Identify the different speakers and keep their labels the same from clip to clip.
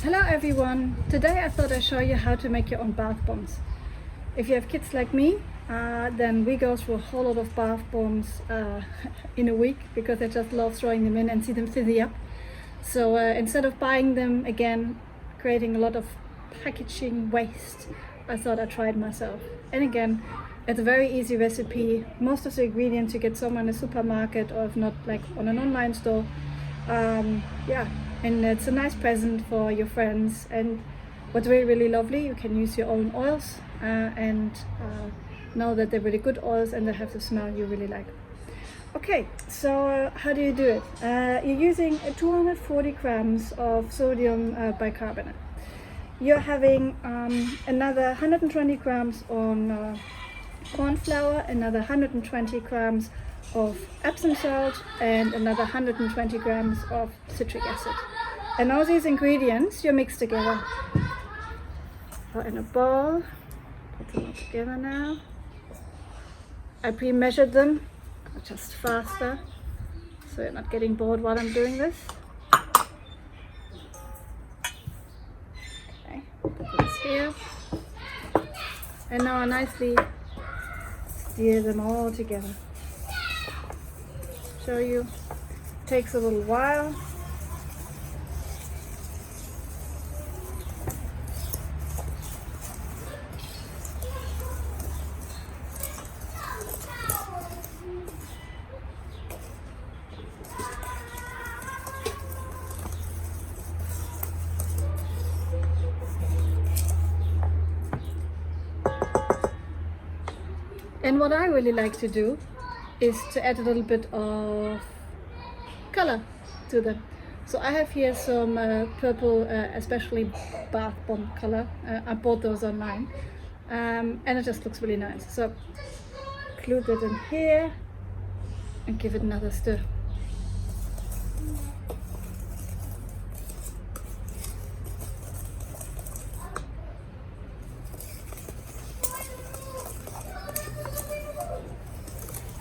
Speaker 1: Hello everyone! Today I thought I'd show you how to make your own bath bombs. If you have kids like me, then we go through a whole lot of bath bombs in a week because I just love throwing them in and see them fizzy up. So instead of buying them again, creating a lot of packaging waste, I thought I'd try it myself. And again, it's a very easy recipe. Most of the ingredients you get somewhere in a supermarket, or if not, like on an online store. And it's a nice present for your friends. And what's really lovely, you can use your own oils and know that they're really good oils and they have the smell you really like. Okay, so how do you do it? You're using 240 grams of sodium bicarbonate. You're having another 120 grams on corn flour, another 120 grams of Epsom salt, and another 120 grams of citric acid. And all these ingredients you mix together. Put in a bowl, put them all together now. I pre-measured them, just faster, so you're not getting bored while I'm doing this. Okay, put this here. And now I nicely stir them all together. Show you, takes a little while. And what I really like to do is to add a little bit of color to them. So I have here some purple, especially bath bomb color. I bought those online, and it just looks really nice. So include that in here and give it another stir.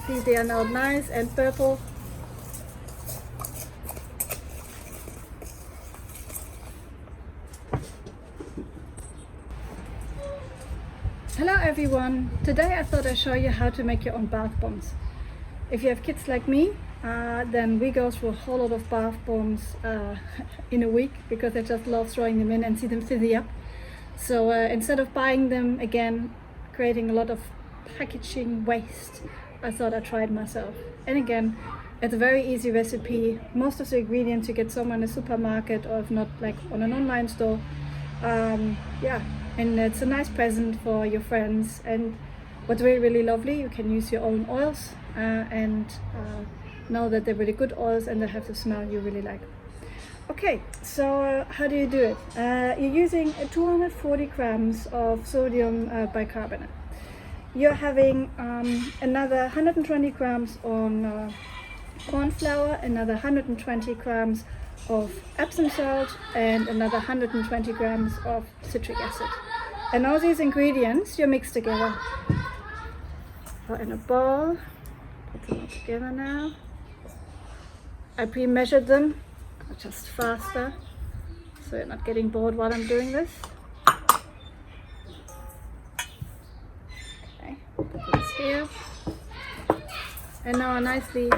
Speaker 1: See, they are now nice and purple. Hello everyone! Today I thought I'd show you how to make your own bath bombs. If you have kids like me, then we go through a whole lot of bath bombs in a week because I just love throwing them in and see them fizzy up. So instead of buying them again, creating a lot of packaging waste, I thought I'd try it myself. And again, it's a very easy recipe. Most of the ingredients you get somewhere in a supermarket, or if not, like on an online store. And it's a nice present for your friends. And what's really lovely, you can use your own oils and know that they're really good oils and they have the smell you really like. Okay, so how do you do it? You're using 240 grams of sodium bicarbonate. You're having another 120 grams on corn flour, another 120 grams of Epsom salt, and another 120 grams of citric acid. And all these ingredients you mix together. Put in a bowl, put them all together now. I pre-measured them, just faster, so you're not getting bored while I'm doing this. Put this here. And now I nicely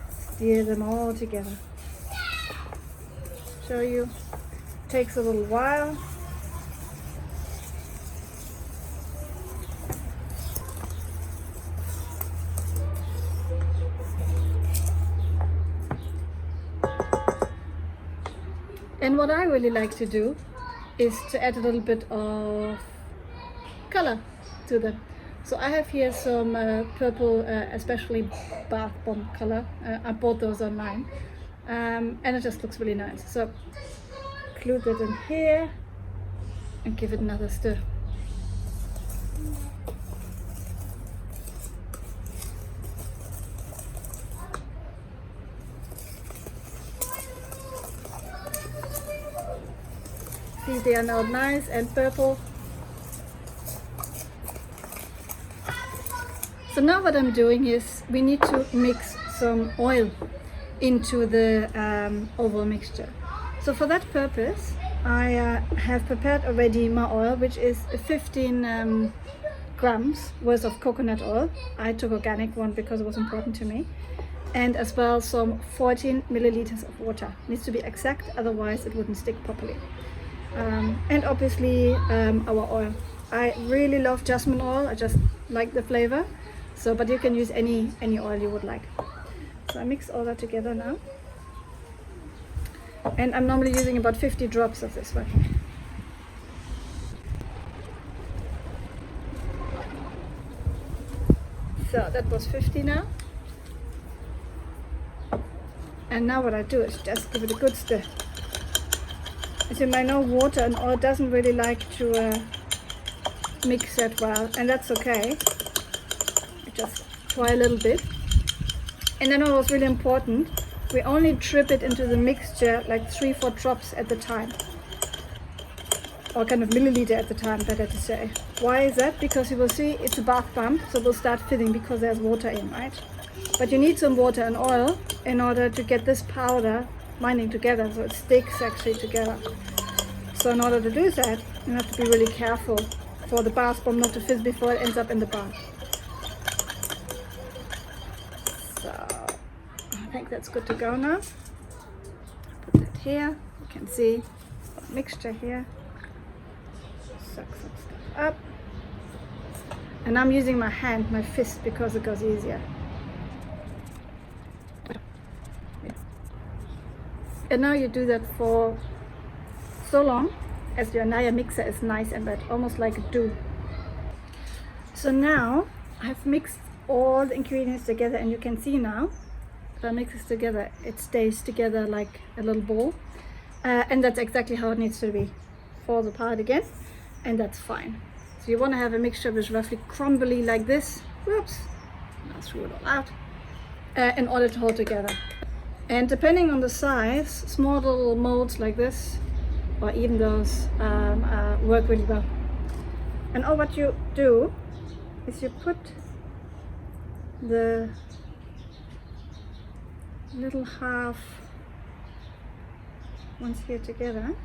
Speaker 1: stir them all together. Show you, takes a little while. And what I really like to do is to add a little bit of color to them. So I have here some purple, especially bath bomb color. I bought those online, and it just looks really nice. So include that in here and give it another stir. See, they are now nice and purple. So now what I'm doing is we need to mix some oil into the overall mixture. So for that purpose, I have prepared already my oil, which is 15 grams worth of coconut oil. I took organic one because it was important to me. And as well some 14 milliliters of water. Needs to be exact, otherwise it wouldn't stick properly. And obviously our oil. I really love jasmine oil, I just like the flavor. So, but you can use any oil you would like. So I mix all that together now. And I'm normally using about 50 drops of this one. So that was 50 now. And now what I do is just give it a good stir. As you might know, water and oil doesn't really like to mix that well, and that's okay. Just try a little bit. And then what was really important, we only drip it into the mixture like 3-4 drops at the time, or kind of milliliter at the time, better to say. Why is that? Because you will see it's a bath bomb, so it will start filling because there's water in, right? But you need some water and oil in order to get this powder binding together, so it sticks actually together. So in order to do that, you have to be really careful for the bath bomb not to fizz before it ends up in the bath. So I think that's good to go now. Put that here. You can see a mixture here. Suck some stuff up. And I'm using my hand, my fist, because it goes easier. And now you do that for so long as your entire mixer is nice and wet, almost like a dough. So now I've mixed all the ingredients together, and you can see now if I mix this together, it stays together like a little ball. And that's exactly how it needs to be. Falls apart again, and that's fine. So you want to have a mixture which is roughly crumbly like this. Whoops, I'll screw it all out, in order to hold together. And depending on the size, small little molds like this, or even those, work really well. And all what you do is you put the little half ones here together.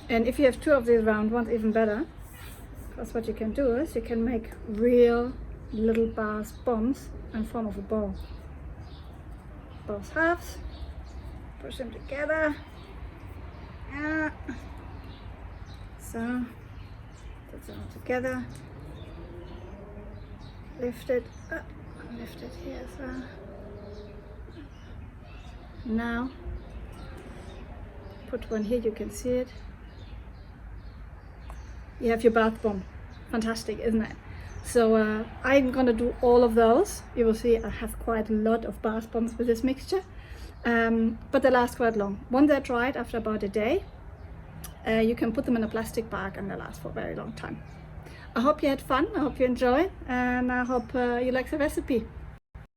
Speaker 1: And if you have 2 of these round ones, even better. Because what you can do is you can make real little bath bombs in form of a ball. Both halves, push them together. Yeah. So put them all together. Lift it up, lift it here as well. Now put one here, you can see it. You have your bath bomb. Fantastic, isn't it? So I'm gonna do all of those. You will see I have quite a lot of bath bombs with this mixture, but they last quite long. Once they're dried after about a day, you can put them in a plastic bag and they last for a very long time. I hope you had fun, I hope you enjoyed, and I hope you like the recipe.